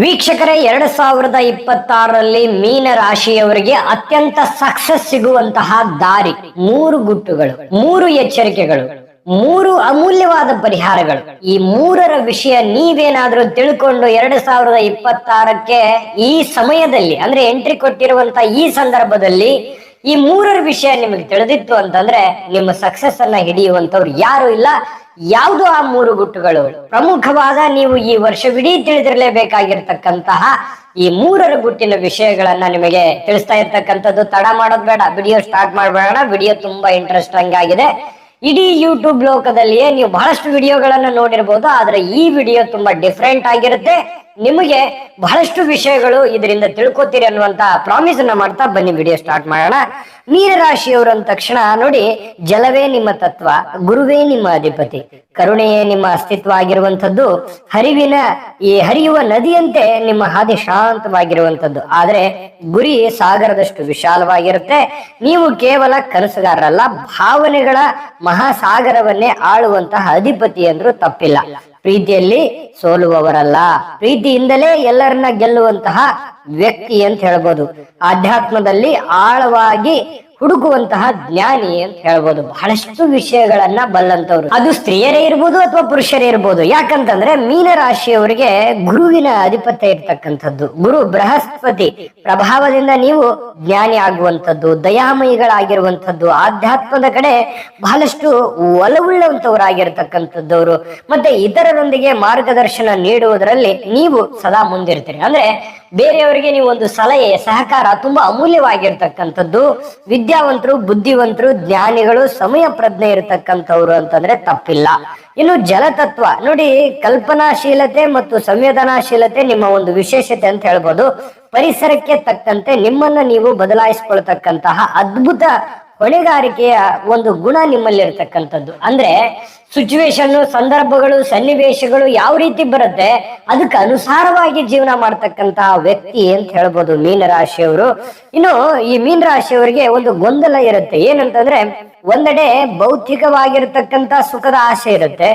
ವೀಕ್ಷಕರೇ, 2026ರಲ್ಲಿ ಮೀನ ರಾಶಿಯವರಿಗೆ ಅತ್ಯಂತ ಸಕ್ಸಸ್ ಸಿಗುವಂತಹ ದಾರಿ 3 ಗುಟ್ಟುಗಳು, 3 ಎಚ್ಚರಿಕೆಗಳು, 3 ಅಮೂಲ್ಯವಾದ ಪರಿಹಾರಗಳು. ಈ 3ರ ವಿಷಯ ನೀವೇನಾದ್ರೂ ತಿಳ್ಕೊಂಡು 2026ಕ್ಕೆ ಈ ಸಮಯದಲ್ಲಿ ಅಂದ್ರೆ ಎಂಟ್ರಿ ಕೊಟ್ಟಿರುವಂತ ಈ ಸಂದರ್ಭದಲ್ಲಿ ಈ 3ರ ವಿಷಯ ನಿಮಗೆ ತಿಳಿದಿತ್ತು ಅಂತಂದ್ರೆ ನಿಮ್ಮ ಸಕ್ಸಸ್ ಅನ್ನ ಹಿಡಿಯುವಂತವ್ರು ಯಾರು ಇಲ್ಲ. ಯಾವುದು ಆ 3 ಗುಟ್ಟುಗಳು? ಪ್ರಮುಖವಾದ ನೀವು ಈ ವರ್ಷವಿಡೀ ತಿಳಿದಿರಲೇಬೇಕಾಗಿರ್ತಕ್ಕಂತಹ ಈ 3ರ ಗುಟ್ಟಿನ ವಿಷಯಗಳನ್ನ ನಿಮಗೆ ತಿಳಿಸ್ತಾ ಇರ್ತಕ್ಕಂಥದ್ದು. ತಡ ಮಾಡೋದ್ ಬೇಡ, ವಿಡಿಯೋ ಸ್ಟಾರ್ಟ್ ಮಾಡಬೇಡ. ವಿಡಿಯೋ ತುಂಬಾ ಇಂಟ್ರೆಸ್ಟಿಂಗ್ ಆಗಿದೆ. ಇಡೀ ಯೂಟ್ಯೂಬ್ ಲೋಕದಲ್ಲಿಯೇ ನೀವು ಬಹಳಷ್ಟು ವಿಡಿಯೋಗಳನ್ನ ನೋಡಿರ್ಬೋದು, ಆದ್ರೆ ಈ ವಿಡಿಯೋ ತುಂಬಾ ಡಿಫ್ರೆಂಟ್ ಆಗಿರುತ್ತೆ. ನಿಮಗೆ ಬಹಳಷ್ಟು ವಿಷಯಗಳು ಇದರಿಂದ ತಿಳ್ಕೊತೀರಿ ಅನ್ನುವಂತ ಪ್ರಾಮಿಸ್ ಅನ್ನ ಮಾಡ್ತಾ ಬನ್ನಿ ವಿಡಿಯೋ ಸ್ಟಾರ್ಟ್ ಮಾಡೋಣ. ಮೀನರಾಶಿಯವರು ಅಂದ ತಕ್ಷಣ ನೋಡಿ, ಜಲವೇ ನಿಮ್ಮ ತತ್ವ, ಗುರುವೇ ನಿಮ್ಮ ಅಧಿಪತಿ, ಕರುಣೆಯೇ ನಿಮ್ಮ ಅಸ್ತಿತ್ವ ಆಗಿರುವಂತದ್ದು, ಹರಿಯುವ ನದಿಯಂತೆ ನಿಮ್ಮ ಹಾದಿ ಶಾಂತವಾಗಿರುವಂತದ್ದು. ಆದ್ರೆ ಗುರಿ ಸಾಗರದಷ್ಟು ವಿಶಾಲವಾಗಿರುತ್ತೆ. ನೀವು ಕೇವಲ ಕನಸುಗಾರರಲ್ಲ, ಭಾವನೆಗಳ ಮಹಾಸಾಗರವನ್ನೇ ಆಳುವಂತಹ ಅಧಿಪತಿ ಅಂದ್ರೂ ತಪ್ಪಿಲ್ಲ. ಪ್ರೀತಿಯಲ್ಲಿ ಸೋಲುವವರಲ್ಲ, ಪ್ರೀತಿಯಿಂದಲೇ ಎಲ್ಲರನ್ನ ಗೆಲ್ಲುವಂತಹ ವ್ಯಕ್ತಿ ಅಂತ ಹೇಳ್ಬೋದು. ಆಧ್ಯಾತ್ಮದಲ್ಲಿ ಆಳವಾಗಿ ಹುಡುಕುವಂತಹ ಜ್ಞಾನಿ ಅಂತ ಹೇಳ್ಬೋದು. ಬಹಳಷ್ಟು ವಿಷಯಗಳನ್ನ ಬಲ್ಲಂತವ್ರು, ಅದು ಸ್ತ್ರೀಯರೇ ಇರ್ಬೋದು ಅಥವಾ ಪುರುಷರೇ ಇರ್ಬೋದು. ಯಾಕಂತಂದ್ರೆ ಮೀನರಾಶಿಯವರಿಗೆ ಗುರುವಿನ ಆಧಿಪತ್ಯ ಇರ್ತಕ್ಕಂಥದ್ದು. ಗುರು ಬೃಹಸ್ಪತಿ ಪ್ರಭಾವದಿಂದ ನೀವು ಜ್ಞಾನಿ ಆಗುವಂಥದ್ದು, ದಯಾಮಯಿಗಳಾಗಿರುವಂಥದ್ದು, ಆಧ್ಯಾತ್ಮದ ಕಡೆ ಬಹಳಷ್ಟು ಒಲವುಳ್ಳಂತವರಾಗಿರ್ತಕ್ಕಂಥದ್ದವರು, ಮತ್ತೆ ಇತರರೊಂದಿಗೆ ಮಾರ್ಗದರ್ಶನ ನೀಡುವುದರಲ್ಲಿ ನೀವು ಸದಾ ಮುಂದಿರ್ತೀರಿ. ಅಂದ್ರೆ ಬೇರೆಯವರಿಗೆ ನೀವು ಒಂದು ಸಲಹೆ, ಸಹಕಾರ ತುಂಬಾ ಅಮೂಲ್ಯವಾಗಿರ್ತಕ್ಕಂಥದ್ದು. ವಿದ್ಯಾವಂತರು, ಬುದ್ಧಿವಂತರು, ಜ್ಞಾನಿಗಳು, ಸಮಯ ಪ್ರಜ್ಞೆ ಇರತಕ್ಕಂಥವ್ರು ಅಂತಂದ್ರೆ ತಪ್ಪಿಲ್ಲ. ಇನ್ನು ಜಲತತ್ವ ನೋಡಿ, ಕಲ್ಪನಾಶೀಲತೆ ಮತ್ತು ಸಂವೇದನಾಶೀಲತೆ ನಿಮ್ಮ ಒಂದು ವಿಶೇಷತೆ ಅಂತ ಹೇಳ್ಬೋದು. ಪರಿಸರಕ್ಕೆ ತಕ್ಕಂತೆ ನಿಮ್ಮನ್ನ ನೀವು ಬದಲಾಯಿಸ್ಕೊಳ್ತಕ್ಕಂತಹ ಅದ್ಭುತ ಹೊಣೆಗಾರಿಕೆಯ ಒಂದು ಗುಣ ನಿಮ್ಮಲ್ಲಿರ್ತಕ್ಕಂಥದ್ದು. ಅಂದ್ರೆ ಸಿಚುವೇಶನ್, ಸಂದರ್ಭಗಳು, ಸನ್ನಿವೇಶಗಳು ಯಾವ ರೀತಿ ಬರುತ್ತೆ ಅದಕ್ಕೆ ಅನುಸಾರವಾಗಿ ಜೀವನ ಮಾಡ್ತಕ್ಕಂತಹ ವ್ಯಕ್ತಿ ಅಂತ ಹೇಳ್ಬೋದು ಮೀನರಾಶಿಯವರು. ಇನ್ನು ಈ ಮೀನರಾಶಿಯವರಿಗೆ ಒಂದು ಗೊಂದಲ ಇರುತ್ತೆ. ಏನಂತಂದ್ರೆ, ಒಂದೆಡೆ ಭೌತಿಕವಾಗಿರ್ತಕ್ಕಂತ ಸುಖದ ಆಸೆ ಇರುತ್ತೆ,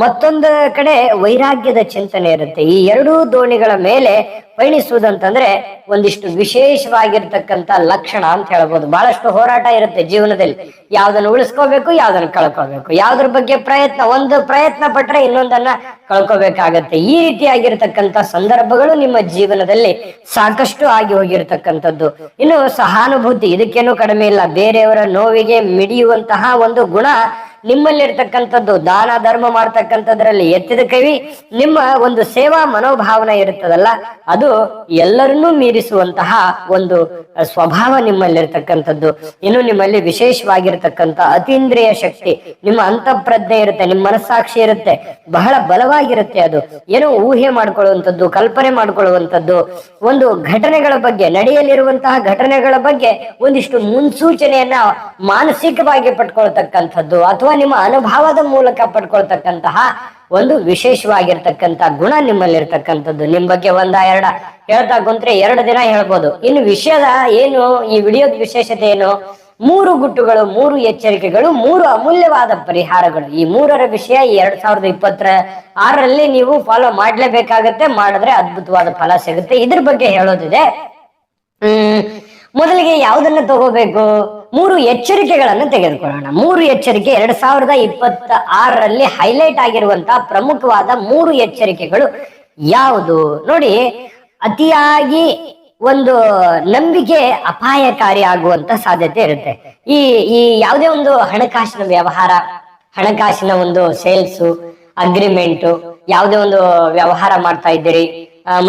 ಮತ್ತೊಂದು ಕಡೆ ವೈರಾಗ್ಯದ ಚಿಂತನೆ ಇರುತ್ತೆ. ಈ ಎರಡೂ ದೋಣಿಗಳ ಮೇಲೆ ಪಯಣಿಸುವುದಂತಂದ್ರೆ ಒಂದಿಷ್ಟು ವಿಶೇಷವಾಗಿರ್ತಕ್ಕಂತ ಲಕ್ಷಣ ಅಂತ ಹೇಳ್ಬೋದು. ಬಹಳಷ್ಟು ಹೋರಾಟ ಇರುತ್ತೆ ಜೀವನದಲ್ಲಿ. ಯಾವ್ದನ್ನು ಉಳಿಸ್ಕೋಬೇಕು, ಯಾವ್ದನ್ನು ಕಳ್ಕೋಬೇಕು, ಯಾವ್ದ್ರ ಬಗ್ಗೆ ಒಂದು ಪ್ರಯತ್ನ ಪಟ್ರೆ ಇನ್ನೊಂದನ್ನ ಕಳ್ಕೋಬೇಕಾಗತ್ತೆ. ಈ ರೀತಿಯಾಗಿರ್ತಕ್ಕಂಥ ಸಂದರ್ಭಗಳು ನಿಮ್ಮ ಜೀವನದಲ್ಲಿ ಸಾಕಷ್ಟು ಆಗಿ ಹೋಗಿರ್ತಕ್ಕಂಥದ್ದು. ಇನ್ನು ಸಹಾನುಭೂತಿ, ಇದಕ್ಕೇನು ಕಡಿಮೆ ಇಲ್ಲ. ಬೇರೆಯವರ ನೋವಿಗೆ ಮಿಡಿಯುವಂತಹ ಒಂದು ಗುಣ ನಿಮ್ಮಲ್ಲಿರ್ತಕ್ಕಂಥದ್ದು. ದಾನ ಧರ್ಮ ಮಾಡ್ತಕ್ಕಂಥದ್ರಲ್ಲಿ ಎತ್ತಿದ ಕವಿ. ನಿಮ್ಮ ಒಂದು ಸೇವಾ ಮನೋಭಾವನೆ ಇರುತ್ತದಲ್ಲ, ಅದು ಎಲ್ಲರನ್ನೂ ಮೀರಿಸುವಂತಹ ಒಂದು ಸ್ವಭಾವ ನಿಮ್ಮಲ್ಲಿರ್ತಕ್ಕಂಥದ್ದು. ಇನ್ನು ನಿಮ್ಮಲ್ಲಿ ವಿಶೇಷವಾಗಿರ್ತಕ್ಕಂಥ ಅತೀಂದ್ರಿಯ ಶಕ್ತಿ, ನಿಮ್ಮ ಅಂತಃಪ್ರಜ್ಞೆ ಇರುತ್ತೆ, ನಿಮ್ಮ ಮನಸ್ಸಾಕ್ಷಿ ಇರುತ್ತೆ, ಬಹಳ ಬಲವಾಗಿರುತ್ತೆ. ಅದು ಏನೋ ಊಹೆ ಮಾಡ್ಕೊಳ್ಳುವಂಥದ್ದು, ಕಲ್ಪನೆ ಮಾಡ್ಕೊಳ್ಳುವಂಥದ್ದು, ಒಂದು ಘಟನೆಗಳ ಬಗ್ಗೆ, ನಡೆಯಲಿರುವಂತಹ ಘಟನೆಗಳ ಬಗ್ಗೆ ಒಂದಿಷ್ಟು ಮುನ್ಸೂಚನೆಯನ್ನ ಮಾನಸಿಕವಾಗಿ ಪಡ್ಕೊಳ್ತಕ್ಕಂಥದ್ದು, ಅಥವಾ ನಿಮ್ಮ ಅನುಭವದ ಮೂಲಕ ಪಡ್ಕೊಳ್ತಕ್ಕಂತಹ ಒಂದು ವಿಶೇಷವಾಗಿರ್ತಕ್ಕಂಥ ಗುಣ ನಿಮ್ಮಲ್ಲಿರ್ತಕ್ಕಂಥದ್ದು. ನಿಮ್ ಬಗ್ಗೆ ಒಂದ ಎರಡ ಹೇಳ್ತಾ ಕುಂತ್ರೆ 2 ದಿನ ಹೇಳ್ಬೋದು. ಇನ್ನು ವಿಷಯದ ಏನು, ಈ ವಿಡಿಯೋದ ವಿಶೇಷತೆ ಏನು? 3 ಗುಟ್ಟುಗಳು, 3 ಎಚ್ಚರಿಕೆಗಳು, 3 ಅಮೂಲ್ಯವಾದ ಪರಿಹಾರಗಳು. ಈ 3ರ ವಿಷಯ 2026ರಲ್ಲಿ ನೀವು ಫಾಲೋ ಮಾಡ್ಲೇಬೇಕಾಗತ್ತೆ. ಮಾಡಿದ್ರೆ ಅದ್ಭುತವಾದ ಫಲ ಸಿಗುತ್ತೆ. ಇದ್ರ ಬಗ್ಗೆ ಹೇಳೋದಿದೆ. ಮೊದಲಿಗೆ ಯಾವುದನ್ನ ತಗೋಬೇಕು? 3 ಎಚ್ಚರಿಕೆಗಳನ್ನು ತೆಗೆದುಕೊಳ್ಳೋಣ. 3 ಎಚ್ಚರಿಕೆ 2026ರಲ್ಲಿ ಹೈಲೈಟ್ ಆಗಿರುವಂತಹ ಪ್ರಮುಖವಾದ 3 ಎಚ್ಚರಿಕೆಗಳು ಯಾವುದು ನೋಡಿ. ಅತಿಯಾಗಿ ಒಂದು ನಂಬಿಕೆ ಅಪಾಯಕಾರಿ ಆಗುವಂತ ಸಾಧ್ಯತೆ ಇರುತ್ತೆ. ಈ ಯಾವುದೇ ಒಂದು ಹಣಕಾಸಿನ ವ್ಯವಹಾರ, ಹಣಕಾಸಿನ ಒಂದು ಸೇಲ್ಸ್ ಅಗ್ರಿಮೆಂಟ್, ಯಾವುದೇ ಒಂದು ವ್ಯವಹಾರ ಮಾಡ್ತಾ ಇದ್ದೀರಿ,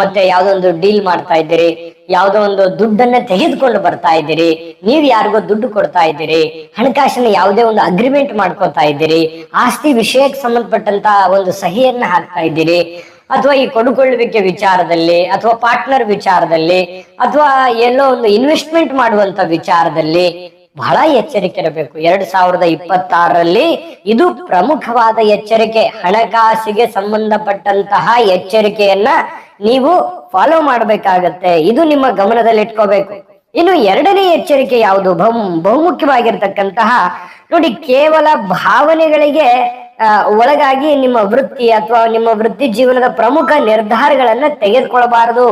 ಮತ್ತೆ ಯಾವ್ದೋ ಒಂದು ಡೀಲ್ ಮಾಡ್ತಾ ಇದ್ದೀರಿ, ಯಾವ್ದೋ ಒಂದು ದುಡ್ಡನ್ನ ತೆಗೆದುಕೊಂಡು ಬರ್ತಾ ಇದ್ದೀರಿ, ನೀವ್ ಯಾರಿಗೋ ದುಡ್ಡು ಕೊಡ್ತಾ ಇದ್ದೀರಿ, ಹಣಕಾಸಿನ ಯಾವುದೇ ಒಂದು ಅಗ್ರಿಮೆಂಟ್ ಮಾಡ್ಕೊತಾ ಇದ್ದೀರಿ, ಆಸ್ತಿ ವಿಷಯಕ್ಕೆ ಸಂಬಂಧಪಟ್ಟಂತ ಒಂದು ಸಹಿಯನ್ನ ಹಾಕ್ತಾ ಇದ್ದೀರಿ, ಅಥವಾ ಈ ಕೊಡುಕೊಳ್ಳುವಿಕೆ ವಿಚಾರದಲ್ಲಿ, ಅಥವಾ ಪಾರ್ಟ್ನರ್ ವಿಚಾರದಲ್ಲಿ, ಅಥವಾ ಎಲ್ಲೋ ಒಂದು ಇನ್ವೆಸ್ಟ್ಮೆಂಟ್ ಮಾಡುವಂತ ವಿಚಾರದಲ್ಲಿ ಬಹಳ ಎಚ್ಚರಿಕೆ ಇರಬೇಕು. 2026ರಲ್ಲಿ ಇದು ಪ್ರಮುಖವಾದ ಎಚ್ಚರಿಕೆ. ಹಣಕಾಸಿಗೆ ಸಂಬಂಧಪಟ್ಟಂತಹ ಎಚ್ಚರಿಕೆಯನ್ನ ನೀವು ಫಾಲೋ ಮಾಡ್ಬೇಕಾಗತ್ತೆ. ಇದು ನಿಮ್ಮ ಗಮನದಲ್ಲಿ ಇಟ್ಕೋಬೇಕು. ಇನ್ನು 2ನೇ ಎಚ್ಚರಿಕೆ ಯಾವುದು? ಬಹುಮುಖ್ಯವಾಗಿರ್ತಕ್ಕಂತಹ ನೋಡಿ, ಕೇವಲ ಭಾವನೆಗಳಿಗೆ ಒಳಗಾಗಿ ನಿಮ್ಮ ವೃತ್ತಿ ಅಥವಾ ನಿಮ್ಮ ವೃತ್ತಿ ಜೀವನದ ಪ್ರಮುಖ ನಿರ್ಧಾರಗಳನ್ನ ತೆಗೆದುಕೊಳ್ಬಾರದು.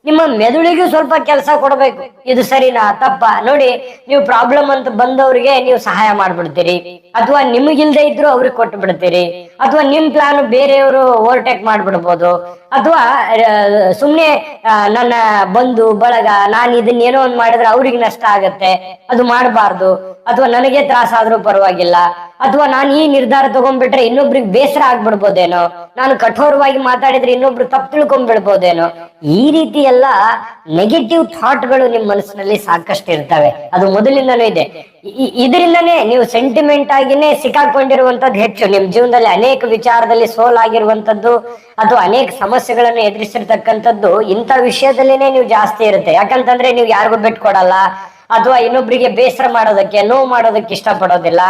ನಿಮ್ಮ ಮೆದುಳಿಗೂ ಸ್ವಲ್ಪ ಕೆಲಸ ಕೊಡಬೇಕು. ಇದು ಸರಿನಾ ತಪ್ಪ ನೋಡಿ, ನೀವು ಪ್ರಾಬ್ಲಮ್ ಅಂತ ಬಂದವ್ರಿಗೆ ನೀವು ಸಹಾಯ ಮಾಡ್ಬಿಡ್ತೀರಿ, ಅಥವಾ ನಿಮಗಿಲ್ದೆ ಇದ್ರು ಅವ್ರಿಗೆ ಕೊಟ್ಟು ಬಿಡ್ತೀರಿ, ಅಥವಾ ನಿಮ್ ಪ್ಲಾನ್ ಬೇರೆಯವರು ಓವರ್ಟೇಕ್ ಮಾಡ್ಬಿಡ್ಬೋದು, ಅಥವಾ ಸುಮ್ನೆ ನನ್ನ ಬಂಧು ಬಳಗ ನಾನು ಇದನ್ನೇನೋ ಒಂದ್ ಮಾಡಿದ್ರೆ ಅವ್ರಿಗೆ ನಷ್ಟ ಆಗತ್ತೆ, ಅದು ಮಾಡಬಾರ್ದು, ಅಥವಾ ನನಗೆ ತ್ರಾಸ ಆದ್ರೂ ಪರವಾಗಿಲ್ಲ, ಅಥವಾ ನಾನು ಈ ನಿರ್ಧಾರ ತಗೊಂಡ್ಬಿಟ್ರೆ ಇನ್ನೊಬ್ರಿಗೆ ಬೇಸರ ಆಗ್ಬಿಡ್ಬೋದೇನೋ, ನಾನು ಕಠೋರವಾಗಿ ಮಾತಾಡಿದ್ರೆ ಇನ್ನೊಬ್ರು ತಪ್ಪು ತಿಳ್ಕೊಂಡ್ಬಿಡ್ಬೋದೇನೋ, ಈ ರೀತಿ ಎಲ್ಲ ನೆಗೆಟಿವ್ ಥಾಟ್ಗಳು ನಿಮ್ ಮನಸ್ಸಿನಲ್ಲಿ ಸಾಕಷ್ಟು ಇರ್ತವೆ. ಅದು ಮೊದಲಿಂದನೂ ಇದೆ. ಇದರಿಂದನೇ ನೀವು ಸೆಂಟಿಮೆಂಟ್ ಆಗಿನೇ ಸಿಕ್ಕಾಕೊಂಡಿರುವಂತದ್ದು ಹೆಚ್ಚು. ನಿಮ್ ಜೀವನದಲ್ಲಿ ಅನೇಕ ವಿಚಾರದಲ್ಲಿ ಸೋಲಾಗಿರುವಂತದ್ದು ಅಥವಾ ಅನೇಕ ಸಮಸ್ಯೆಗಳನ್ನು ಎದುರಿಸಿರ್ತಕ್ಕಂಥದ್ದು ಇಂಥ ವಿಷಯದಲ್ಲಿನೇ ನೀವು ಜಾಸ್ತಿ ಇರುತ್ತೆ. ಯಾಕಂತಂದ್ರೆ ನೀವು ಯಾರಿಗೂ ಬಿಟ್ಕೊಡಲ್ಲ, ಅಥವಾ ಇನ್ನೊಬ್ಬರಿಗೆ ಬೇಸರ ಮಾಡೋದಕ್ಕೆ ನೋವು ಮಾಡೋದಕ್ಕೆ ಇಷ್ಟಪಡೋದಿಲ್ಲ.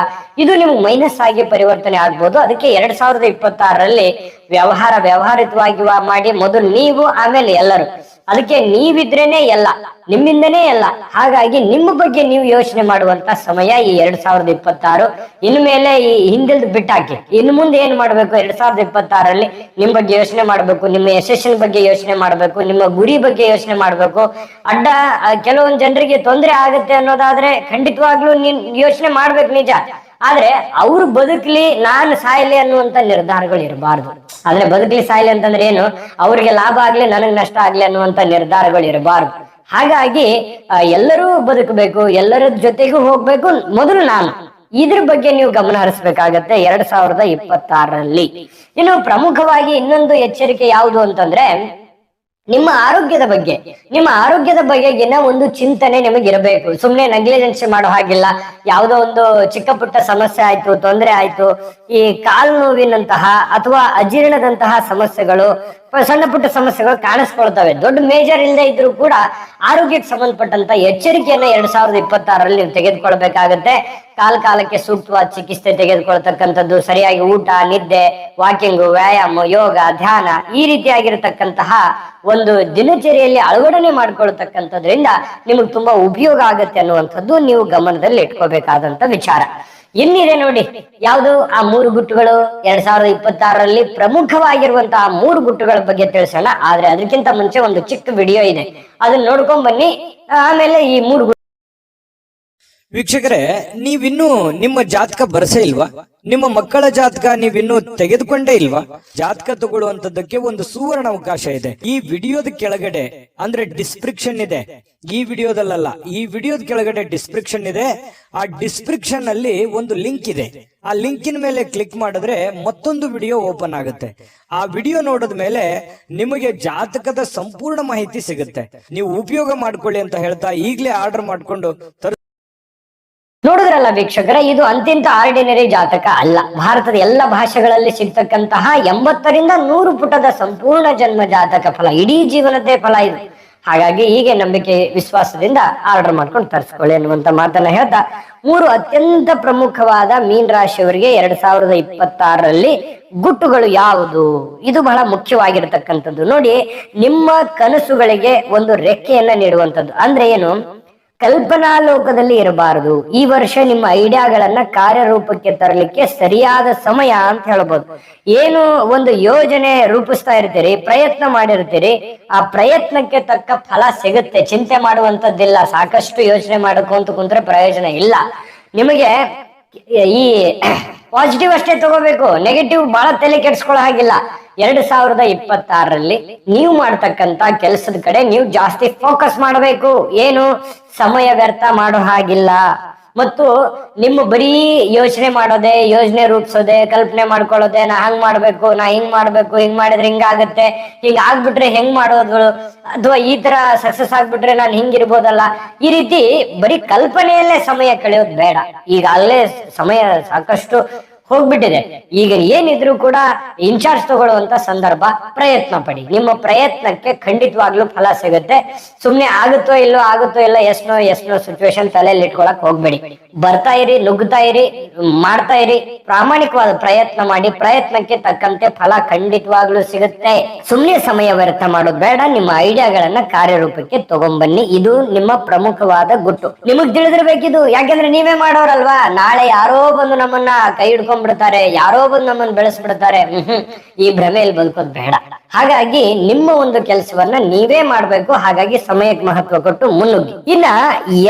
ಇದು ನಿಮ್ಗೆ ಮೈನಸ್ ಆಗಿ ಪರಿವರ್ತನೆ ಆಗ್ಬೋದು. ಅದಕ್ಕೆ 2026ರಲ್ಲಿ ವ್ಯವಹಾರಿತವಾಗಿ ಮಾಡಿ ಮೊದಲು ನೀವು, ಆಮೇಲೆ ಎಲ್ಲರೂ. ಅದಕ್ಕೆ ನೀವಿದ್ರೇನೆ ಎಲ್ಲ, ನಿಮ್ಮಿಂದನೇ ಎಲ್ಲ. ಹಾಗಾಗಿ ನಿಮ್ಮ ಬಗ್ಗೆ ನೀವು ಯೋಚನೆ ಮಾಡುವಂತ ಸಮಯ ಈ 2026. ಇನ್ಮೇಲೆ ಈ ಹಿಂದಿಲ್ದು ಬಿಟ್ಟಾಕಿ. ಇನ್ನು ಮುಂದೆ ಏನ್ ಮಾಡ್ಬೇಕು? 2026ರಲ್ಲಿ ನಿಮ್ ಬಗ್ಗೆ ಯೋಚನೆ ಮಾಡ್ಬೇಕು, ನಿಮ್ಮ ಯಶಸ್ಸಿನ ಬಗ್ಗೆ ಯೋಚನೆ ಮಾಡ್ಬೇಕು, ನಿಮ್ಮ ಗುರಿ ಬಗ್ಗೆ ಯೋಚನೆ ಮಾಡ್ಬೇಕು. ಕೆಲವೊಂದು ಜನರಿಗೆ ತೊಂದರೆ ಆಗುತ್ತೆ ಅನ್ನೋದಾದ್ರೆ ಖಂಡಿತವಾಗ್ಲೂ ನೀನ್ ಯೋಚನೆ ಮಾಡ್ಬೇಕು, ನಿಜ. ಆದ್ರೆ ಅವ್ರು ಬದುಕ್ಲಿ, ನಾನು ಸಾಯ್ಲಿ ಅನ್ನುವಂತ ನಿರ್ಧಾರಗಳು ಇರಬಾರ್ದು. ಆದ್ರೆ ಬದುಕ್ಲಿ ಸಾಯ್ಲಿ ಅಂತಂದ್ರೆ ಏನು? ಅವ್ರಿಗೆ ಲಾಭ ಆಗ್ಲಿ, ನನಗ್ ನಷ್ಟ ಆಗ್ಲಿ ಅನ್ನುವಂತ ನಿರ್ಧಾರಗಳು ಇರಬಾರ್ದು. ಹಾಗಾಗಿ ಎಲ್ಲರೂ ಬದುಕಬೇಕು, ಎಲ್ಲರ ಜೊತೆಗೂ ಹೋಗ್ಬೇಕು, ಮೊದಲು ನಾನು. ಇದ್ರ ಬಗ್ಗೆ ನೀವು ಗಮನ ಹರಿಸ್ಬೇಕಾಗತ್ತೆ 2026ರಲ್ಲಿ. ಇನ್ನು ಪ್ರಮುಖವಾಗಿ ಇನ್ನೊಂದು ಎಚ್ಚರಿಕೆ ಯಾವುದು ಅಂತಂದ್ರೆ ನಿಮ್ಮ ಆರೋಗ್ಯದ ಬಗ್ಗೆ. ನಿಮ್ಮ ಆರೋಗ್ಯದ ಬಗೆಗಿನ ಒಂದು ಚಿಂತನೆ ನಿಮಗಿರಬೇಕು. ಸುಮ್ನೆ ನೆಗ್ಲಿಜೆನ್ಸ್ ಮಾಡೋ ಹಾಗಿಲ್ಲ. ಯಾವುದೋ ಒಂದು ಚಿಕ್ಕ ಪುಟ್ಟ ಸಮಸ್ಯೆ ಆಯ್ತು, ತೊಂದರೆ ಆಯ್ತು, ಈ ಕಾಲು ನೋವಿನಂತಹ ಅಥವಾ ಅಜೀರ್ಣದಂತಹ ಸಮಸ್ಯೆಗಳು, ಸಣ್ಣ ಪುಟ್ಟ ಸಮಸ್ಯೆಗಳು ಕಾಣಿಸ್ಕೊಳ್ತವೆ. ದೊಡ್ಡ ಮೇಜರ್ ಇಲ್ಲದೆ ಇದ್ರೂ ಕೂಡ ಆರೋಗ್ಯಕ್ಕೆ ಸಂಬಂಧಪಟ್ಟಂತ ಎಚ್ಚರಿಕೆಯನ್ನ 2026ರಲ್ಲಿ ನೀವು ತೆಗೆದುಕೊಳ್ಬೇಕಾಗತ್ತೆ. ಕಾಲಕ್ಕೆ ಸೂಕ್ತವಾದ ಚಿಕಿತ್ಸೆ ತೆಗೆದುಕೊಳ್ತಕ್ಕಂಥದ್ದು, ಸರಿಯಾಗಿ ಊಟ, ನಿದ್ದೆ, ವಾಕಿಂಗು, ವ್ಯಾಯಾಮ, ಯೋಗ, ಧ್ಯಾನ, ಈ ರೀತಿಯಾಗಿರತಕ್ಕಂತಹ ಒಂದು ದಿನಚರಿಯಲ್ಲಿ ಅಳವಡನೆ ಮಾಡ್ಕೊಳ್ತಕ್ಕಂಥದ್ರಿಂದ ನಿಮಗೆ ತುಂಬಾ ಉಪಯೋಗ ಆಗತ್ತೆ ಅನ್ನುವಂಥದ್ದು ನೀವು ಗಮನದಲ್ಲಿ ಇಟ್ಕೋಬೇಕಾದಂತ ವಿಚಾರ. ಇನ್ನಿದೆ ನೋಡಿ, ಯಾವುದು ಆ 3 ಗುಟ್ಟುಗಳು. 2026ರಲ್ಲಿ ಪ್ರಮುಖವಾಗಿರುವಂತಹ 3 ಗುಟ್ಟುಗಳ ಬಗ್ಗೆ ತಿಳಿಸೋಣ. ಆದ್ರೆ ಅದಕ್ಕಿಂತ ಮುಂಚೆ ಒಂದು ಚಿಕ್ಕ ವಿಡಿಯೋ ಇದೆ, ಅದನ್ನ ನೋಡ್ಕೊಂಡ್ ಬನ್ನಿ. ಆಮೇಲೆ ಈ 3 ವೀಕ್ಷಕರೇ, ನೀವಿನ್ನೂ ನಿಮ್ಮ ಜಾತಕ ಬರಸೇ ಇಲ್ವಾ? ನಿಮ್ಮ ಮಕ್ಕಳ ಜಾತಕ ನೀವಿನ್ನೂ ತೆಗೆದುಕೊಂಡೇ ಇಲ್ವಾ? ಜಾತಕ ತಗೊಳ್ಳುವಂತದ್ದಕ್ಕೆ ಒಂದು ಸುವರ್ಣ ಅವಕಾಶ ಇದೆ. ಈ ವಿಡಿಯೋದ ಕೆಳಗಡೆ ಅಂದ್ರೆ ಡಿಸ್ಕ್ರಿಪ್ಷನ್ ಇದೆ. ಈ ವಿಡಿಯೋದಲ್ಲ, ಈ ವಿಡಿಯೋದ ಕೆಳಗಡೆ ಡಿಸ್ಕ್ರಿಪ್ಷನ್ ಇದೆ. ಆ ಡಿಸ್ಕ್ರಿಪ್ಷನ್ ಅಲ್ಲಿ ಒಂದು ಲಿಂಕ್ ಇದೆ. ಆ ಲಿಂಕಿನ ಮೇಲೆ ಕ್ಲಿಕ್ ಮಾಡಿದ್ರೆ ಮತ್ತೊಂದು ವಿಡಿಯೋ ಓಪನ್ ಆಗುತ್ತೆ. ಆ ವಿಡಿಯೋ ನೋಡಿದ ಮೇಲೆ ನಿಮಗೆ ಜಾತಕದ ಸಂಪೂರ್ಣ ಮಾಹಿತಿ ಸಿಗುತ್ತೆ. ನೀವು ಉಪಯೋಗ ಮಾಡ್ಕೊಳ್ಳಿ ಅಂತ ಹೇಳ್ತಾ ಈಗಲೇ ಆರ್ಡರ್ ಮಾಡ್ಕೊಂಡು ನೋಡಿದ್ರಲ್ಲ ವೀಕ್ಷಕರ, ಇದು ಅಂತಿಂತ ಆರ್ಡಿನರಿ ಜಾತಕ ಅಲ್ಲ. ಭಾರತದ ಎಲ್ಲ ಭಾಷೆಗಳಲ್ಲಿ ಸಿಗ್ತಕ್ಕಂತಹ 80ರಿಂದ 100 ಪುಟದ ಸಂಪೂರ್ಣ ಜನ್ಮ ಜಾತಕ ಫಲ, ಇಡೀ ಜೀವನದೇ ಫಲ ಇದು. ಹಾಗಾಗಿ ಹೀಗೆ ನಂಬಿಕೆ ವಿಶ್ವಾಸದಿಂದ ಆರ್ಡರ್ ಮಾಡ್ಕೊಂಡು ತರಿಸ್ಕೊಳ್ಳಿ ಅನ್ನುವಂತ ಮಾತನ್ನ ಹೇಳ್ತಾ, 3 ಅತ್ಯಂತ ಪ್ರಮುಖವಾದ ಮೀನ ರಾಶಿಯವರಿಗೆ 2026ರಲ್ಲಿ ಗುಟ್ಟುಗಳು ಯಾವುದು? ಇದು ಬಹಳ ಮುಖ್ಯವಾಗಿರತಕ್ಕಂಥದ್ದು. ನೋಡಿ, ನಿಮ್ಮ ಕನಸುಗಳಿಗೆ ಒಂದು ರೆಕ್ಕೆಯನ್ನ ನೀಡುವಂಥದ್ದು. ಅಂದ್ರೆ ಏನು? ಕಲ್ಪನಾ ಲೋಕದಲ್ಲಿ ಇರಬಾರದು. ಈ ವರ್ಷ ನಿಮ್ಮ ಐಡಿಯಾಗಳನ್ನ ಕಾರ್ಯರೂಪಕ್ಕೆ ತರಲಿಕ್ಕೆ ಸರಿಯಾದ ಸಮಯ ಅಂತ ಹೇಳ್ಬೋದು. ಏನು ಒಂದು ಯೋಜನೆ ರೂಪಿಸ್ತಾ ಇರ್ತೀರಿ, ಪ್ರಯತ್ನ ಮಾಡಿರ್ತೀರಿ, ಆ ಪ್ರಯತ್ನಕ್ಕೆ ತಕ್ಕ ಫಲ ಸಿಗುತ್ತೆ. ಚಿಂತೆ ಮಾಡುವಂತದ್ದಿಲ್ಲ. ಸಾಕಷ್ಟು ಯೋಚನೆ ಮಾಡ್ಕೊಂತ ಕುಂತ್ರೆ ಪ್ರಯೋಜನ ಇಲ್ಲ. ನಿಮಗೆ ಈ ಪಾಸಿಟಿವ್ ಅಷ್ಟೇ ತಗೋಬೇಕು, ನೆಗೆಟಿವ್ ಬಹಳ ತಲೆ ಕೆಡಿಸ್ಕೊಳ್ಳೋ ಹಾಗಿಲ್ಲ. 2026ರಲ್ಲಿ ನೀವು ಮಾಡ್ತಕ್ಕಂತ ಕೆಲಸದ ಕಡೆ ನೀವು ಜಾಸ್ತಿ ಫೋಕಸ್ ಮಾಡಬೇಕು. ಏನು? ಸಮಯ ವ್ಯರ್ಥ ಮಾಡೋ ಹಾಗಿಲ್ಲ. ಮತ್ತು ನಿಮ್ಮ ಬರೀ ಯೋಚನೆ ಮಾಡೋದೆ, ಯೋಜನೆ ರೂಪಿಸೋದೆ, ಕಲ್ಪನೆ ಮಾಡ್ಕೊಳ್ಳೋದೆ, ನಾ ಹಂಗ್ ಮಾಡ್ಬೇಕು, ನಾ ಹಿಂಗ್ ಮಾಡ್ಬೇಕು, ಹಿಂಗ್ ಮಾಡಿದ್ರೆ ಹಿಂಗಾಗತ್ತೆ, ಹಿಂಗ್ ಆಗ್ಬಿಟ್ರೆ ಹೆಂಗ್ ಮಾಡೋದು, ಅಥವಾ ಈ ತರ ಸಕ್ಸಸ್ ಆಗ್ಬಿಟ್ರೆ ನಾನು ಹಿಂಗಿರ್ಬೋದಲ್ಲ, ಈ ರೀತಿ ಬರೀ ಕಲ್ಪನೆಯಲ್ಲೇ ಸಮಯ ಕಳೆಯೋದು ಬೇಡ. ಈಗ ಅಲ್ಲೇ ಸಮಯ ಸಾಕಷ್ಟು ಹೋಗ್ಬಿಟ್ಟಿದೆ. ಈಗ ಏನಿದ್ರು ಕೂಡ ಇನ್ಚಾರ್ಜ್ ತಗೊಳ್ಳುವಂತ ಸಂದರ್ಭ. ಪ್ರಯತ್ನ ಪಡಿ. ನಿಮ್ಮ ಪ್ರಯತ್ನಕ್ಕೆ ಖಂಡಿತವಾಗ್ಲೂ ಫಲ ಸಿಗುತ್ತೆ. ಸುಮ್ನೆ ಆಗುತ್ತೋ ಇಲ್ಲ ಎಸ್ನೋ ಸಿಚುವೇಶನ್ ತಲೆಯಲ್ಲಿ ಇಟ್ಕೊಳಕ್ ಹೋಗ್ಬೇಡಿ. ಬರ್ತಾ ಇರಿ, ನುಗ್ತಾ ಇರಿ, ಮಾಡ್ತಾ ಇರಿ. ಪ್ರಾಮಾಣಿಕವಾದ ಪ್ರಯತ್ನ ಮಾಡಿ. ಪ್ರಯತ್ನಕ್ಕೆ ತಕ್ಕಂತೆ ಫಲ ಖಂಡಿತವಾಗ್ಲೂ ಸಿಗುತ್ತೆ. ಸುಮ್ನೆ ಸಮಯ ವ್ಯರ್ಥ ಮಾಡೋದು ಬೇಡ. ನಿಮ್ಮ ಐಡಿಯಾಗಳನ್ನ ಕಾರ್ಯರೂಪಕ್ಕೆ ತಗೊಂಬನ್ನಿ. ಇದು ನಿಮ್ಮ ಪ್ರಮುಖವಾದ ಗುಟ್ಟು. ನಿಮಗ್ ತಿಳಿದಿರ್ಬೇಕಿದು. ಯಾಕೆಂದ್ರೆ ನೀವೇ ಮಾಡೋರಲ್ವಾ. ನಾಳೆ ಯಾರೋ ಬಂದು ನಮ್ಮನ್ನ ಕೈ ಹಿಡ್ಕೊಂಡ್ ಅನ್ಕೊಂಡ್ಬಿಡ್ತಾರೆ, ಯಾರೋ ಬಂದು ನಮ್ಮನ್ನು ಬೆಳೆಸ್ಬಿಡ್ತಾರೆ. ಈ ಭ್ರಮೆಯಲ್ಲಿ ಬದುಕೋದು ಬೇಡ. ಹಾಗಾಗಿ ನಿಮ್ಮ ಒಂದು ಕೆಲಸವನ್ನ ನೀವೇ ಮಾಡ್ಬೇಕು. ಹಾಗಾಗಿ ಸಮಯಕ್ಕೆ ಮಹತ್ವ ಕೊಟ್ಟು ಮುನ್ನುಗ್ಗಿ. ಇನ್ನ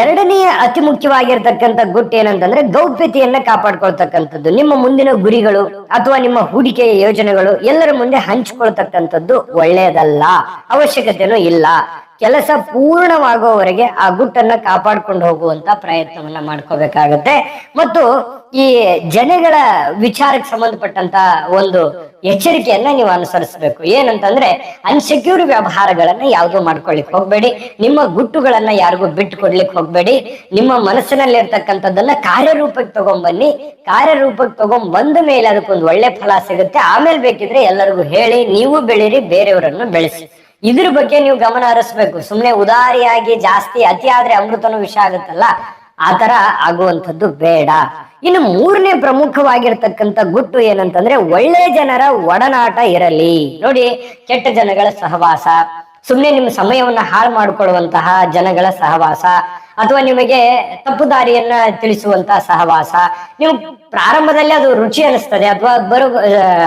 ಎರಡನೆಯ ಅತಿ ಮುಖ್ಯವಾಗಿರ್ತಕ್ಕಂಥ ಗುಟ್ಟು ಏನಂತಂದ್ರೆ ಗೌಪ್ಯತೆಯನ್ನ ಕಾಪಾಡ್ಕೊಳ್ತಕ್ಕಂಥದ್ದು. ನಿಮ್ಮ ಮುಂದಿನ ಗುರಿಗಳು ಅಥವಾ ನಿಮ್ಮ ಹೂಡಿಕೆಯ ಯೋಜನೆಗಳು ಎಲ್ಲರ ಮುಂದೆ ಹಂಚಿಕೊಳ್ತಕ್ಕಂಥದ್ದು ಒಳ್ಳೆಯದಲ್ಲ, ಅವಶ್ಯಕತೆನೂ ಇಲ್ಲ. ಕೆಲಸ ಪೂರ್ಣವಾಗುವವರೆಗೆ ಆ ಗುಟ್ಟನ್ನ ಕಾಪಾಡ್ಕೊಂಡು ಹೋಗುವಂತ ಪ್ರಯತ್ನವನ್ನ ಮಾಡ್ಕೋಬೇಕಾಗತ್ತೆ. ಮತ್ತು ಈ ಜನಗಳ ವಿಚಾರಕ್ಕೆ ಸಂಬಂಧಪಟ್ಟಂತ ಒಂದು ಎಚ್ಚರಿಕೆಯನ್ನ ನೀವು ಅನುಸರಿಸಬೇಕು. ಏನಂತಂದ್ರೆ ಅನ್ಸೆಕ್ಯೂರ್ ವ್ಯವಹಾರಗಳನ್ನ ಯಾವ್ದು ಮಾಡ್ಕೊಳ್ಳಿಕ್ ಹೋಗ್ಬೇಡಿ. ನಿಮ್ಮ ಗುಟ್ಟುಗಳನ್ನ ಯಾರಿಗೂ ಬಿಟ್ಟು ಕೊಡ್ಲಿಕ್ಕೆ ಹೋಗ್ಬೇಡಿ. ನಿಮ್ಮ ಮನಸ್ಸಿನಲ್ಲಿ ಇರ್ತಕ್ಕಂಥದ್ದನ್ನ ಕಾರ್ಯರೂಪಕ್ಕೆ ತಗೊಂಡ್ಬನ್ನಿ. ಕಾರ್ಯರೂಪಕ್ಕೆ ತಗೊಂಡ್ಬಂದ ಮೇಲೆ ಅದಕ್ಕೊಂದು ಒಳ್ಳೆ ಫಲ ಸಿಗುತ್ತೆ. ಆಮೇಲೆ ಬೇಕಿದ್ರೆ ಎಲ್ಲರಿಗೂ ಹೇಳಿ, ನೀವು ಬೆಳೀರಿ, ಬೇರೆಯವರನ್ನು ಬೆಳೆಸಿ. ಇದ್ರ ಬಗ್ಗೆ ನೀವು ಗಮನ ಹರಿಸ್ಬೇಕು. ಸುಮ್ನೆ ಉದಾರಿಯಾಗಿ ಜಾಸ್ತಿ ಅತಿ ಆದ್ರೆ ಅಮೃತನೂ ವಿಷ ಆಗುತ್ತಲ್ಲ, ಆತರ ಆಗುವಂಥದ್ದು ಬೇಡ. ಇನ್ನು ಮೂರನೇ ಪ್ರಮುಖವಾಗಿರ್ತಕ್ಕಂಥ ಗುಟ್ಟು ಏನಂತಂದ್ರೆ ಒಳ್ಳೆ ಜನರ ಒಡನಾಟ ಇರಲಿ. ನೋಡಿ, ಕೆಟ್ಟ ಜನಗಳ ಸಹವಾಸ, ಸುಮ್ನೆ ನಿಮ್ಮ ಸಮಯವನ್ನ ಹಾಳು ಮಾಡಿಕೊಳ್ಳುವಂತಹ ಜನಗಳ ಸಹವಾಸ, ಅಥವಾ ನಿಮಗೆ ತಪ್ಪು ದಾರಿಯನ್ನ ತಿಳಿಸುವಂತಹ ಸಹವಾಸ, ನೀವು ಪ್ರಾರಂಭದಲ್ಲಿ ಅದು ರುಚಿ ಅನಿಸ್ತದೆ ಅಥವಾ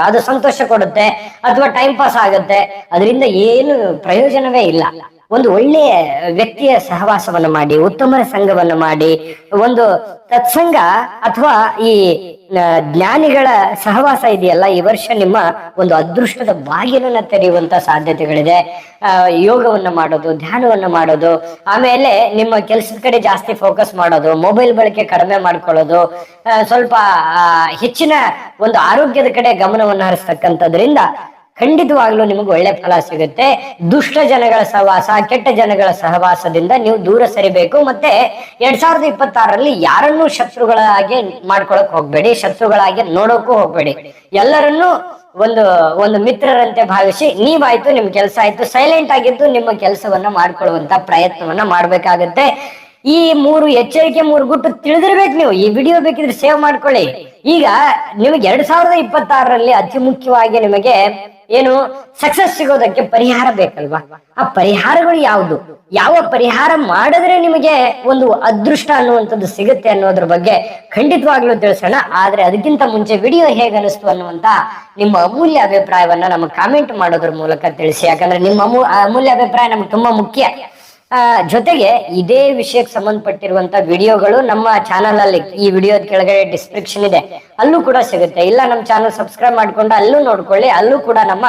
ಅದು ಸಂತೋಷ ಕೊಡುತ್ತೆ ಅಥವಾ ಟೈಮ್ ಪಾಸ್ ಆಗುತ್ತೆ, ಅದರಿಂದ ಏನು ಪ್ರಯೋಜನವೇ ಇಲ್ಲ. ಒಂದು ಒಳ್ಳೆಯ ವ್ಯಕ್ತಿಯ ಸಹವಾಸವನ್ನ ಮಾಡಿ, ಉತ್ತಮರ ಸಂಘವನ್ನ ಮಾಡಿ, ಒಂದು ತತ್ಸಂಗ ಅಥವಾ ಈ ಜ್ಞಾನಿಗಳ ಸಹವಾಸ ಇದೆಯಲ್ಲ, ಈ ವರ್ಷ ನಿಮ್ಮ ಒಂದು ಅದೃಷ್ಟದ ಬಾಗಿಲನ್ನ ತೆರೆಯುವಂತ ಸಾಧ್ಯತೆಗಳಿದೆ. ಯೋಗವನ್ನ ಮಾಡೋದು, ಧ್ಯಾನವನ್ನ ಮಾಡೋದು, ಆಮೇಲೆ ನಿಮ್ಮ ಕೆಲಸದ ಕಡೆ ಜಾಸ್ತಿ ಫೋಕಸ್ ಮಾಡೋದು, ಮೊಬೈಲ್ ಬಳಕೆ ಕಡಿಮೆ ಮಾಡ್ಕೊಳ್ಳೋದು, ಸ್ವಲ್ಪ ಹೆಚ್ಚಿನ ಒಂದು ಆರೋಗ್ಯದ ಕಡೆ ಗಮನವನ್ನು ಹರಿಸ್ತಕ್ಕಂಥದ್ರಿಂದ ಖಂಡಿತವಾಗ್ಲೂ ನಿಮಗೆ ಒಳ್ಳೆ ಫಲ ಸಿಗುತ್ತೆ. ದುಷ್ಟ ಜನಗಳ ಸಹವಾಸ, ಕೆಟ್ಟ ಜನಗಳ ಸಹವಾಸದಿಂದ ನೀವು ದೂರ ಸರಿಬೇಕು. ಮತ್ತೆ 2026ರಲ್ಲಿ ಯಾರನ್ನೂ ಶತ್ರುಗಳಾಗಿ ಮಾಡ್ಕೊಳಕ್ ಹೋಗ್ಬೇಡಿ, ಶತ್ರುಗಳಾಗಿ ನೋಡೋಕ್ಕೂ ಹೋಗ್ಬೇಡಿ. ಎಲ್ಲರನ್ನೂ ಒಂದು ಮಿತ್ರರಂತೆ ಭಾವಿಸಿ, ನೀವಾಯ್ತು ನಿಮ್ ಕೆಲಸ ಆಯ್ತು, ಸೈಲೆಂಟ್ ಆಗಿದ್ದು ನಿಮ್ಮ ಕೆಲಸವನ್ನ ಮಾಡ್ಕೊಳ್ಳುವಂತ ಪ್ರಯತ್ನವನ್ನ ಮಾಡ್ಬೇಕಾಗತ್ತೆ. ಈ ಮೂರು ಎಚ್ಚರಿಕೆ, ಮೂರು ಗುಟ್ಟು ತಿಳಿದಿರ್ಬೇಕು. ನೀವು ಈ ವಿಡಿಯೋ ಬೇಕಿದ್ರೆ ಸೇವ್ ಮಾಡ್ಕೊಳ್ಳಿ. ಈಗ ನಿಮಗೆ 2026ರಲ್ಲಿ ಅತಿ ಮುಖ್ಯವಾಗಿ ನಿಮಗೆ ಏನು ಸಕ್ಸಸ್ ಸಿಗೋದಕ್ಕೆ ಪರಿಹಾರ ಬೇಕಲ್ವಾ? ಆ ಪರಿಹಾರಗಳು ಯಾವುದು, ಯಾವ ಪರಿಹಾರ ಮಾಡಿದ್ರೆ ನಿಮಗೆ ಒಂದು ಅದೃಷ್ಟ ಅನ್ನುವಂಥದ್ದು ಸಿಗುತ್ತೆ ಅನ್ನೋದ್ರ ಬಗ್ಗೆ ಖಂಡಿತವಾಗ್ಲೂ ತಿಳಿಸೋಣ. ಆದ್ರೆ ಅದಕ್ಕಿಂತ ಮುಂಚೆ ವಿಡಿಯೋ ಹೇಗೆ ಅನಿಸ್ತು ಅನ್ನುವಂತ ನಿಮ್ಮ ಅಮೂಲ್ಯ ಅಭಿಪ್ರಾಯವನ್ನ ನಮಗೆ ಕಾಮೆಂಟ್ ಮಾಡೋದ್ರ ಮೂಲಕ ತಿಳಿಸಿ. ಯಾಕಂದ್ರೆ ನಿಮ್ಮ ಅಮೂಲ್ಯ ಅಭಿಪ್ರಾಯ ನಮ್ಗೆ ತುಂಬಾ ಮುಖ್ಯ. ಜೊತೆಗೆ ಇದೇ ವಿಷಯಕ್ಕೆ ಸಂಬಂಧಪಟ್ಟಿರುವಂತ ವಿಡಿಯೋಗಳು ನಮ್ಮ ಚಾನಲ್ ಅಲ್ಲಿ, ಈ ವಿಡಿಯೋದ ಕೆಳಗಡೆ ಡಿಸ್ಕ್ರಿಪ್ಷನ್ ಇದೆ, ಅಲ್ಲೂ ಕೂಡ ಸಿಗುತ್ತೆ. ಇಲ್ಲ ನಮ್ಮ ಚಾನಲ್ ಸಬ್ಸ್ಕ್ರೈಬ್ ಮಾಡ್ಕೊಂಡು ಅಲ್ಲೂ ನೋಡ್ಕೊಳ್ಳಿ, ಅಲ್ಲೂ ಕೂಡ ನಮ್ಮ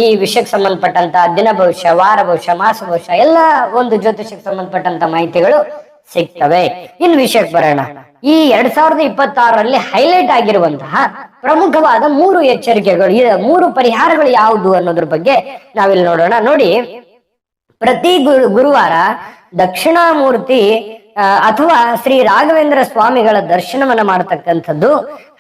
ಈ ವಿಷಯಕ್ಕೆ ಸಂಬಂಧಪಟ್ಟಂತ ದಿನ ಭವಿಷ್ಯ, ವಾರ ಭವಿಷ್ಯ, ಮಾಸ ಭವಿಷ್ಯ ಎಲ್ಲ ಒಂದು ಜ್ಯೋತಿಷಕ್ಕೆ ಸಂಬಂಧಪಟ್ಟಂತ ಮಾಹಿತಿಗಳು ಸಿಗ್ತವೆ. ಇನ್ನು ವಿಷಯಕ್ಕೆ ಬರೋಣ. ಈ 2026ರಲ್ಲಿ ಹೈಲೈಟ್ ಆಗಿರುವಂತಹ ಪ್ರಮುಖವಾದ 3 ಎಚ್ಚರಿಕೆಗಳು, 3 ಪರಿಹಾರಗಳು ಯಾವುದು ಅನ್ನೋದ್ರ ಬಗ್ಗೆ ನಾವಿಲ್ಲಿ ನೋಡೋಣ. ನೋಡಿ, ಪ್ರತಿ ಗುರುವಾರ ದಕ್ಷಿಣಾಮೂರ್ತಿ ಅಥವಾ ಶ್ರೀ ರಾಘವೇಂದ್ರ ಸ್ವಾಮಿಗಳ ದರ್ಶನವನ್ನ ಮಾಡತಕ್ಕಂಥದ್ದು,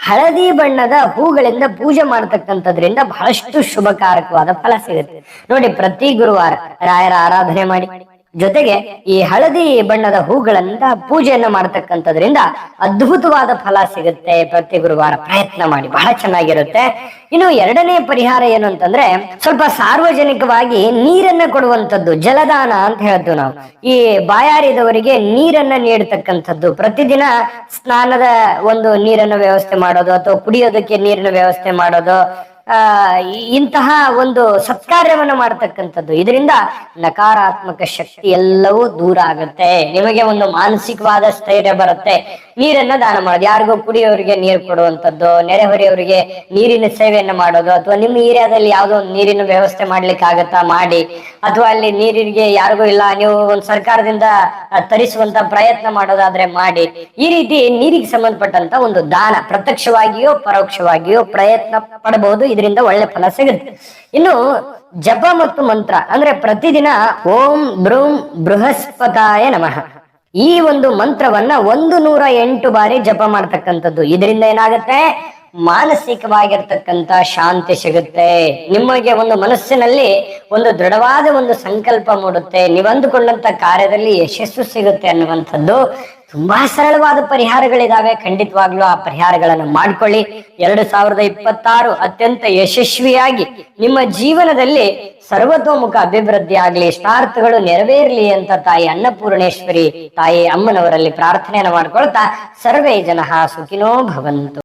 ಹಳದಿ ಬಣ್ಣದ ಹೂಗಳಿಂದ ಪೂಜೆ ಮಾಡತಕ್ಕಂಥದ್ರಿಂದ ಬಹಳಷ್ಟು ಶುಭಕಾರಕವಾದ ಫಲ ಸಿಗುತ್ತೆ. ನೋಡಿ, ಪ್ರತಿ ಗುರುವಾರ ರಾಯರ ಆರಾಧನೆ ಮಾಡಿ, ಜೊತೆಗೆ ಈ ಹಳದಿ ಬಣ್ಣದ ಹೂಗಳಿಂದ ಪೂಜೆಯನ್ನ ಮಾಡತಕ್ಕಂಥದ್ರಿಂದ ಅದ್ಭುತವಾದ ಫಲ ಸಿಗುತ್ತೆ. ಪ್ರತಿ ಗುರುವಾರ ಪ್ರಯತ್ನ ಮಾಡಿ, ಬಹಳ ಚೆನ್ನಾಗಿರುತ್ತೆ. ಇನ್ನು ಎರಡನೇ ಪರಿಹಾರ ಏನು ಅಂತಂದ್ರೆ, ಸ್ವಲ್ಪ ಸಾರ್ವಜನಿಕವಾಗಿ ನೀರನ್ನ ಕೊಡುವಂಥದ್ದು, ಜಲದಾನ ಅಂತ ಹೇಳ್ತೀವಿ ನಾವು. ಈ ಬಾಯಾರಿದವರಿಗೆ ನೀರನ್ನ ನೀಡತಕ್ಕಂಥದ್ದು, ಪ್ರತಿದಿನ ಸ್ನಾನದ ಒಂದು ನೀರನ್ನ ವ್ಯವಸ್ಥೆ ಮಾಡೋದು ಅಥವಾ ಕುಡಿಯೋದಕ್ಕೆ ನೀರಿನ ವ್ಯವಸ್ಥೆ ಮಾಡೋದು, ಇಂತಹ ಒಂದು ಸತ್ಕಾರ್ಯವನ್ನ ಮಾಡತಕ್ಕಂಥದ್ದು. ಇದರಿಂದ ನಕಾರಾತ್ಮಕ ಶಕ್ತಿ ಎಲ್ಲವೂ ದೂರ ಆಗುತ್ತೆ. ನಿಮಗೆ ಒಂದು ಮಾನಸಿಕವಾದ ಸ್ಥೈರ್ಯ ಬರುತ್ತೆ. ನೀರನ್ನ ದಾನ ಮಾಡೋದು, ಯಾರಿಗೋ ಕುಡಿಯೋರಿಗೆ ನೀರು ಕೊಡುವಂಥದ್ದು, ನೆರೆಹೊರೆಯವರಿಗೆ ನೀರಿನ ಸೇವೆಯನ್ನ ಮಾಡೋದು, ಅಥವಾ ನಿಮ್ಮ ಏರಿಯಾದಲ್ಲಿ ಯಾವುದೋ ಒಂದು ನೀರಿನ ವ್ಯವಸ್ಥೆ ಮಾಡ್ಲಿಕ್ಕೆ ಆಗತ್ತಾ ಮಾಡಿ, ಅಥವಾ ಅಲ್ಲಿ ನೀರಿಗೆ ಯಾರಿಗೂ ಇಲ್ಲ, ನೀವು ಒಂದು ಸರ್ಕಾರದಿಂದ ತರಿಸುವಂತ ಪ್ರಯತ್ನ ಮಾಡೋದಾದ್ರೆ ಮಾಡಿ. ಈ ರೀತಿ ನೀರಿಗೆ ಸಂಬಂಧಪಟ್ಟಂತ ಒಂದು ದಾನ ಪ್ರತ್ಯಕ್ಷವಾಗಿಯೋ ಪರೋಕ್ಷವಾಗಿಯೋ ಪ್ರಯತ್ನ ಪಡಬಹುದು. ಇದರಿಂದ ಒಳ್ಳೆ ಫಲ ಸಿಗುತ್ತೆ. ಇನ್ನು ಜಪ ಮತ್ತು ಮಂತ್ರ ಅಂದ್ರೆ ಪ್ರತಿದಿನ ಓಂ ಬ್ರೂಂ ಬೃಹಸ್ಪತಾಯ ನಮಃ ಈ ಒಂದು ಮಂತ್ರವನ್ನ 108 ಬಾರಿ ಜಪ ಮಾಡ್ತಕ್ಕಂಥದ್ದು. ಇದರಿಂದ ಏನಾಗುತ್ತೆ, ಮಾನಸಿಕವಾಗಿರ್ತಕ್ಕಂಥ ಶಾಂತಿ ಸಿಗುತ್ತೆ. ನಿಮಗೆ ಒಂದು ಮನಸ್ಸಿನಲ್ಲಿ ಒಂದು ದೃಢವಾದ ಒಂದು ಸಂಕಲ್ಪ ಮೂಡುತ್ತೆ, ನೀವು ಅಂದುಕೊಂಡಂತ ಕಾರ್ಯದಲ್ಲಿ ಯಶಸ್ಸು ಸಿಗುತ್ತೆ ಅನ್ನುವಂಥದ್ದು. ತುಂಬಾ ಸರಳವಾದ ಪರಿಹಾರಗಳಿದಾವೆ. ಖಂಡಿತವಾಗ್ಲೂ ಆ ಪರಿಹಾರಗಳನ್ನು ಮಾಡ್ಕೊಳ್ಳಿ. 2026 ಅತ್ಯಂತ ಯಶಸ್ವಿಯಾಗಿ ನಿಮ್ಮ ಜೀವನದಲ್ಲಿ ಸರ್ವತೋಮುಖ ಅಭಿವೃದ್ಧಿ ಆಗ್ಲಿ, ಇಷ್ಟಾರ್ಥಗಳು ನೆರವೇರ್ಲಿ ಅಂತ ತಾಯಿ ಅನ್ನಪೂರ್ಣೇಶ್ವರಿ, ತಾಯಿ ಅಮ್ಮನವರಲ್ಲಿ ಪ್ರಾರ್ಥನೆಯನ್ನು ಮಾಡ್ಕೊಳ್ತಾ ಸರ್ವೇ ಜನಃ ಸುಖಿನೋ ಭವಂತು.